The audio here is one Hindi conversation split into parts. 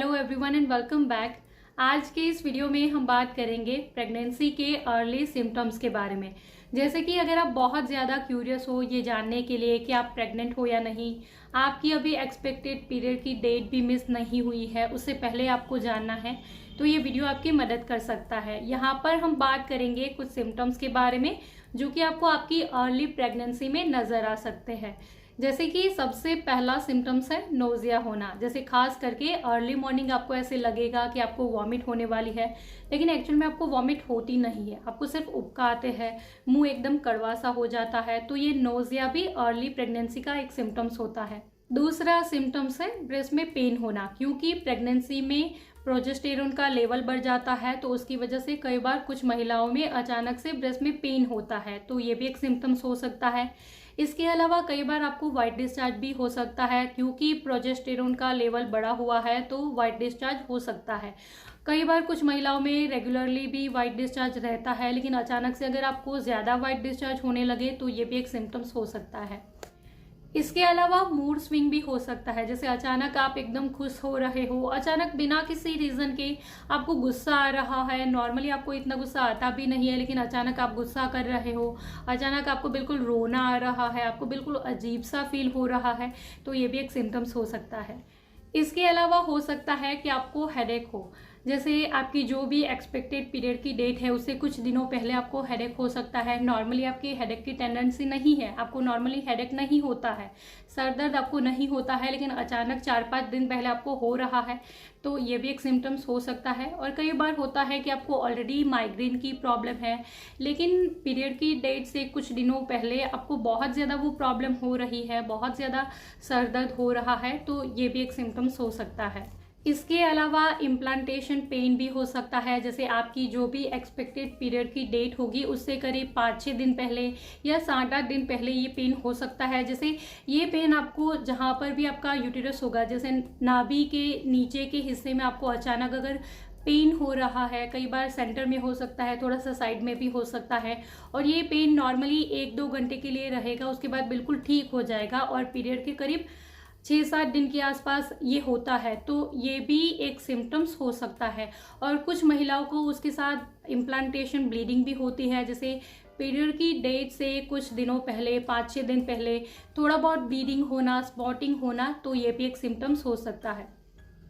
Hello everyone and welcome back. आज के इस वीडियो में हम बात करेंगे प्रेगनेंसी के अर्ली सिम्टम्स के बारे में। जैसे कि अगर आप बहुत ज़्यादा क्यूरियस हो ये जानने के लिए कि आप प्रेग्नेंट हो या नहीं, आपकी अभी एक्सपेक्टेड पीरियड की डेट भी मिस नहीं हुई है, उससे पहले आपको जानना है, तो ये वीडियो आपकी मदद कर सकता है। यहाँ पर हम बात करेंगे कुछ सिम्टम्स के बारे में जो कि आपको आपकी अर्ली प्रेगनेंसी में नज़र आ सकते हैं। जैसे कि सबसे पहला सिम्टम्स है नोजिया होना। जैसे खास करके अर्ली मॉर्निंग आपको ऐसे लगेगा कि आपको वॉमिट होने वाली है, लेकिन एक्चुअल में आपको वॉमिट होती नहीं है, आपको सिर्फ उबका आते हैं, मुंह एकदम कड़वा सा हो जाता है। तो ये नोजिया भी अर्ली प्रेगनेंसी का एक सिम्टम्स होता है। दूसरा सिम्टम्स है ब्रेस्ट में पेन होना, क्योंकि प्रेगनेंसी में प्रोजेस्टेरोन का लेवल बढ़ जाता है, तो उसकी वजह से कई बार कुछ महिलाओं में अचानक से ब्रेस्ट में पेन होता है, तो ये भी एक सिम्टम्स हो सकता है। इसके अलावा कई बार आपको वाइट डिस्चार्ज भी हो सकता है, क्योंकि प्रोजेस्टेरोन का लेवल बढ़ा हुआ है तो वाइट डिस्चार्ज हो सकता है। कई बार कुछ महिलाओं में रेगुलरली भी वाइट डिस्चार्ज रहता है, लेकिन अचानक से अगर आपको ज़्यादा वाइट डिस्चार्ज होने लगे तो ये भी एक सिम्टम्स हो सकता है। इसके अलावा मूड स्विंग भी हो सकता है। जैसे अचानक आप एकदम खुश हो रहे हो, अचानक बिना किसी रीज़न के आपको गुस्सा आ रहा है, नॉर्मली आपको इतना गुस्सा आता भी नहीं है, लेकिन अचानक आप गुस्सा कर रहे हो, अचानक आपको बिल्कुल रोना आ रहा है, आपको बिल्कुल अजीब सा फील हो रहा है, तो ये भी एक सिम्टम्स हो सकता है। इसके अलावा हो सकता है कि आपको हेडेक हो। जैसे आपकी जो भी एक्सपेक्टेड पीरियड की डेट है उससे कुछ दिनों पहले आपको हेडेक हो सकता है। नॉर्मली आपकी हेडेक की टेंडेंसी नहीं है, आपको नॉर्मली हेडेक नहीं होता है, सर दर्द आपको नहीं होता है, लेकिन अचानक 4-5 दिन पहले आपको हो रहा है, तो ये भी एक सिम्टम्स हो सकता है। और कई बार होता है कि आपको ऑलरेडी माइग्रेन की प्रॉब्लम है, लेकिन पीरियड की डेट से कुछ दिनों पहले आपको बहुत ज़्यादा वो प्रॉब्लम हो रही है, बहुत ज़्यादा सर दर्द हो रहा है, तो ये भी एक सिम्टम्स हो सकता है। इसके अलावा इम्प्लांटेशन पेन भी हो सकता है। जैसे आपकी जो भी एक्सपेक्टेड पीरियड की डेट होगी उससे करीब 5-6 दिन पहले या 7-8 दिन पहले ये पेन हो सकता है। जैसे ये पेन आपको जहाँ पर भी आपका यूटेरस होगा, जैसे नाभि के नीचे के हिस्से में आपको अचानक अगर पेन हो रहा है, कई बार सेंटर में हो सकता है, थोड़ा सा साइड में भी हो सकता है, और ये पेन नॉर्मली 1-2 घंटे के लिए रहेगा, उसके बाद बिल्कुल ठीक हो जाएगा और पीरियड के करीब 6-7 दिन के आसपास ये होता है, तो ये भी एक सिम्टम्स हो सकता है। और कुछ महिलाओं को उसके साथ इम्प्लांटेशन ब्लीडिंग भी होती है। जैसे पीरियड की डेट से कुछ दिनों पहले, 5-6 दिन पहले थोड़ा बहुत ब्लीडिंग होना, स्पॉटिंग होना, तो ये भी एक सिम्टम्स हो सकता है।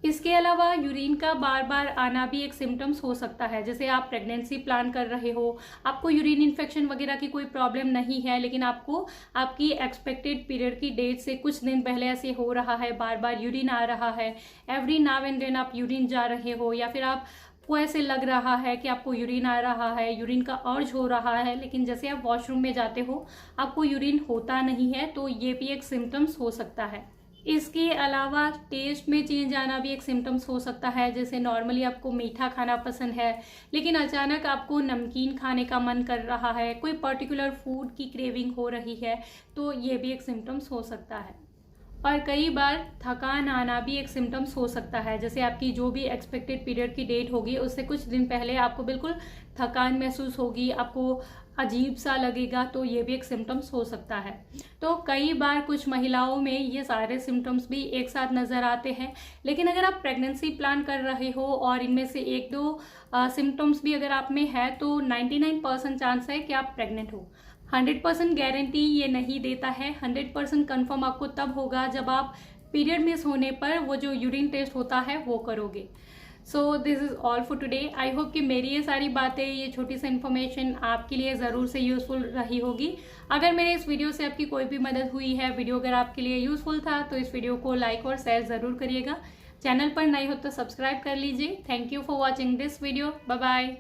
इसके अलावा यूरिन का बार बार आना भी एक सिम्टम्स हो सकता है। जैसे आप प्रेगनेंसी प्लान कर रहे हो, आपको यूरिन इन्फेक्शन वगैरह की कोई प्रॉब्लम नहीं है, लेकिन आपको आपकी एक्सपेक्टेड पीरियड की डेट से कुछ दिन पहले ऐसे हो रहा है, बार बार यूरिन आ रहा है, एवरी नाउ एंड देन आप यूरिन जा रहे हो, या फिर आपको ऐसे लग रहा है कि आपको यूरिन आ रहा है, यूरिन का अर्ज हो रहा है, लेकिन जैसे आप वॉशरूम में जाते हो आपको यूरिन होता नहीं है, तो ये भी एक सिम्टम्स हो सकता है। इसके अलावा टेस्ट में चेंज आना भी एक सिम्टम्स हो सकता है। जैसे नॉर्मली आपको मीठा खाना पसंद है, लेकिन अचानक आपको नमकीन खाने का मन कर रहा है, कोई पर्टिकुलर फूड की क्रेविंग हो रही है, तो ये भी एक सिम्टम्स हो सकता है। और कई बार थकान आना भी एक सिम्टम्स हो सकता है। जैसे आपकी जो भी एक्सपेक्टेड पीरियड की डेट होगी उससे कुछ दिन पहले आपको बिल्कुल थकान महसूस होगी, आपको अजीब सा लगेगा, तो ये भी एक सिम्टम्स हो सकता है। तो कई बार कुछ महिलाओं में ये सारे सिम्टम्स भी एक साथ नज़र आते हैं, लेकिन अगर आप प्रेगनेंसी प्लान कर रहे हो और इनमें से 1-2 सिम्टम्स भी अगर आप में है, तो 99% चांस है कि आप प्रेग्नेंट हो। 100% गारंटी ये नहीं देता है। 100% कन्फर्म आपको तब होगा जब आप पीरियड मिस होने पर वो जो यूरिन टेस्ट होता है वो करोगे। So this is all for today. I hope कि मेरी ये सारी बातें, ये छोटी सी इन्फॉर्मेशन आपके लिए ज़रूर से यूज़फुल रही होगी। अगर मेरे इस वीडियो से आपकी कोई भी मदद हुई है, वीडियो अगर आपके लिए यूज़फुल था, तो इस वीडियो को लाइक और शेयर ज़रूर करिएगा। चैनल पर नए हो तो सब्सक्राइब कर लीजिए। Thank you for watching this video. Bye bye.